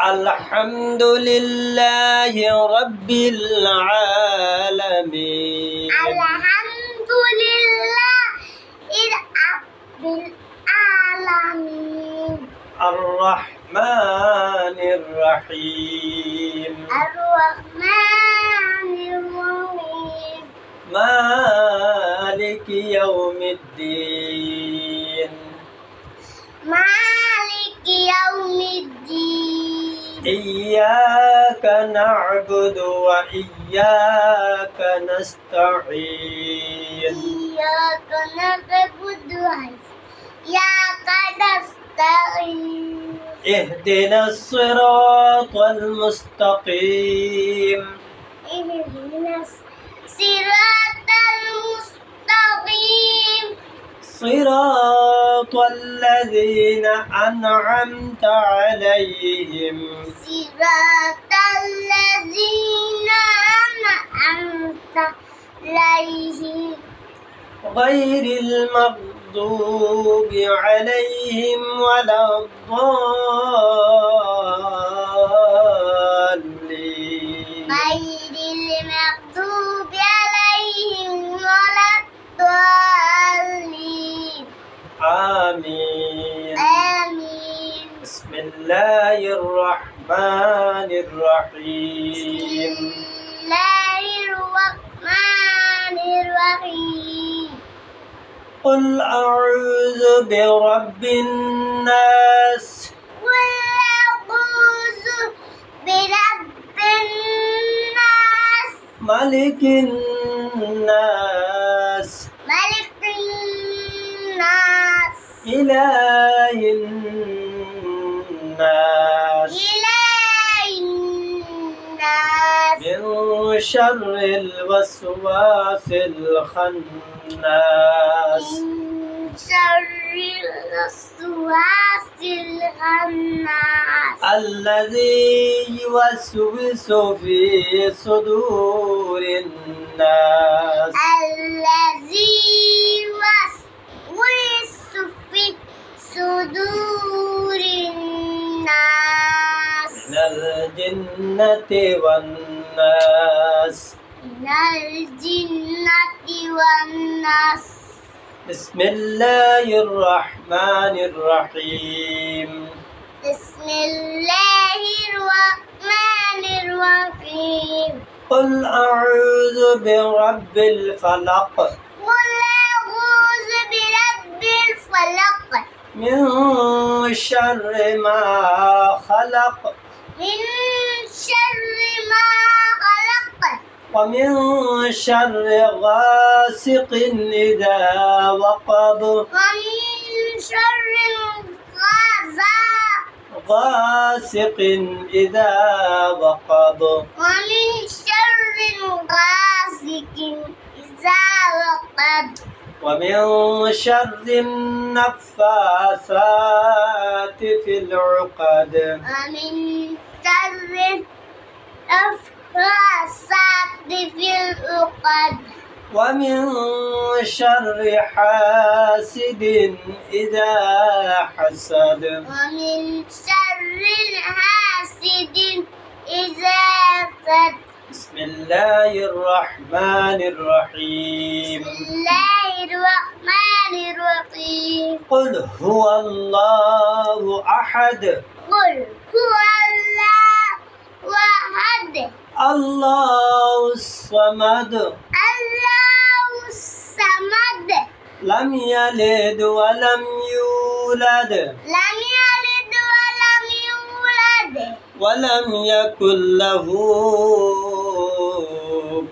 الحمد لله رب العالمين. الحمد لله رب العالمين. الرحمن الرحيم. الرحمن الرحيم. مالك يوم الدين. مالك يوم الدين. إياك نعبد وإياك نستعين. إياك نعبد وإياك نستعين. اهدنا الصراط المستقيم. اهدنا الصراط المستقيم. صراط الذين أنعمت عليهم. صراط الذين أنعمت عليهم. غير المغضوب عليهم ولا الضالين. غير المغضوب عليهم ولا الضالين. آمين. آمين. بسم الله الرحمن بسم الرحيم. الله الرحمن الرحيم. قل أعوذ برب الناس. قل أعوذ برب الناس. ملك الناس. ملك الناس. إله الناس. إله الناس. من شر الوسواس الخناس. من شر الوسواس الخناس. الذي يوسوس في صدور الناس. الذي يوسوس في صدور الناس. من الجنة والناس. من الجنة والناس. بسم الله الرحمن الرحيم. بسم الله الرحمن الرحيم. قل أعوذ برب الفلق. قل أعوذ برب الفلق. من شر ما خلق. من شر ما خلق. ومن شر غاسق إذا وقب. ومن شر غاسق إذا وقب. ومن شر غاسق إذا وقب. ومن شر النفاثات في العقد. ومن شر النفاثات في العقد. ومن شر حاسد إذا حسد. ومن شر حاسد إذا حسد. بسم الله الرحمن الرحيم. بسم الله الرحمن الرحيم. قل هو الله أحد. قل هو الله أحد. الله الصمد. الله الصمد. لم يلد ولم يولد. لم يلد ولم يولد. ولم يكن له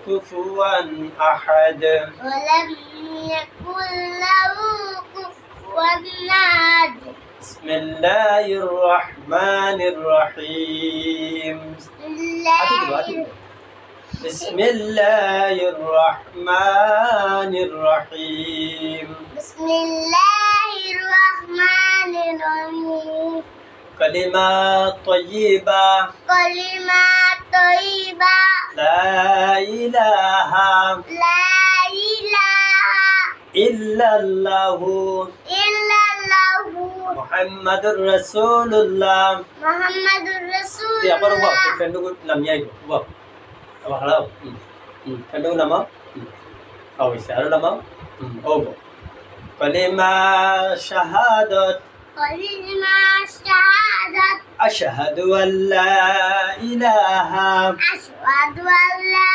كفوا أحد. ولم يكن له كفوا أحد. بسم الله الرحمن الرحيم. بسم الله الرحمن الرحيم. بسم الله الرحمن الرحيم. كلمات طيبة. كلمات طيبة. لا إله لا إله إلا الله إلا الله Muhammadur Rasulullah. Muhammadur Dia apa Rasulullah. rubah? Kendu namanya itu. Rubah. Apa halau? Kendu nama? Oh, isyarat nama? Oh. Kalima syahadat. Kalima syahadat. Asyhadu an la ilaha Asyhadu an la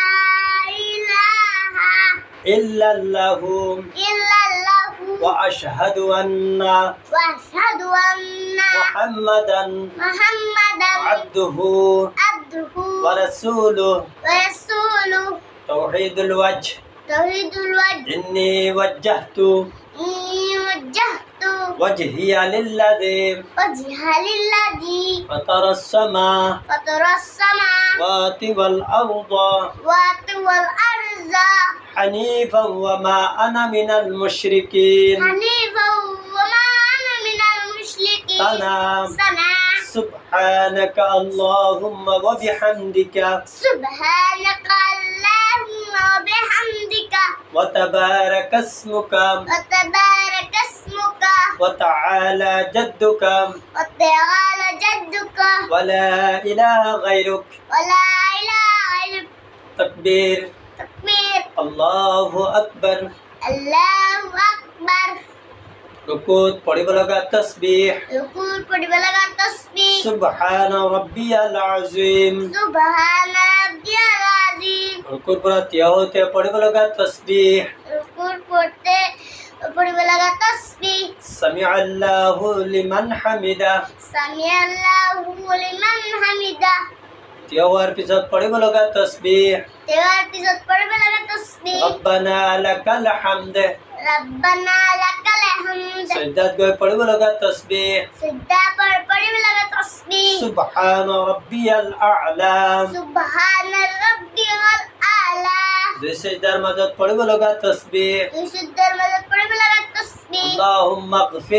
ilaha illallahu illallah. wa asyhadu anna Wa asyhadu anna Muhammadan Muhammadan abduhu abduhu wa rasuluh. wa rasuluh. Tauhidul wajh. Tauhidul wajh. Inni wajjahtu Inni wajjahtu wajhiya lilladzi wajha lilladzi fatara as-samaa fatara as-samawati wal arda wal arda hanifan wa ma ana minal musyrikin. hanifan wa ma ana minal musyrikin. Sana subhanaka Allahumma wa bihamdika Subhanaka Allahumma wa bihamdika wa tabaraka ismuka wa tabaraka ismuka wa ta'ala jadduka wa ta'ala jadduka wa la ilaha ghairuk. wa la ilaha illak. Takbir. Takbir. Allahu akbar. Allahu akbar. Rukut padiba laga tasbih. Rukun padiba laga tasbih. Subhana rabbiyal azim. Subhana rabbiyal azim. Rukut pura tiya hote padiba laga tasbih. Rukun porte padiba laga tasbih. Sami'a Allahu liman hamida. Sami'allahu liman hamidah. tiya hoar pisat padiba laga tasbih. Tewar pisot padiba laga tasbih. Rabbana lakal hamd. Rabbana lakal hamd. Sajdat goy padiba laga tasbih. Sidda padiba laga tasbih. Subhana rabbiyal a'la. Subhana rabbiyal a'la. Dui sajdar madad padiba laga tasbih. Suddar madad padiba laga tasbih. Allahumma ighfir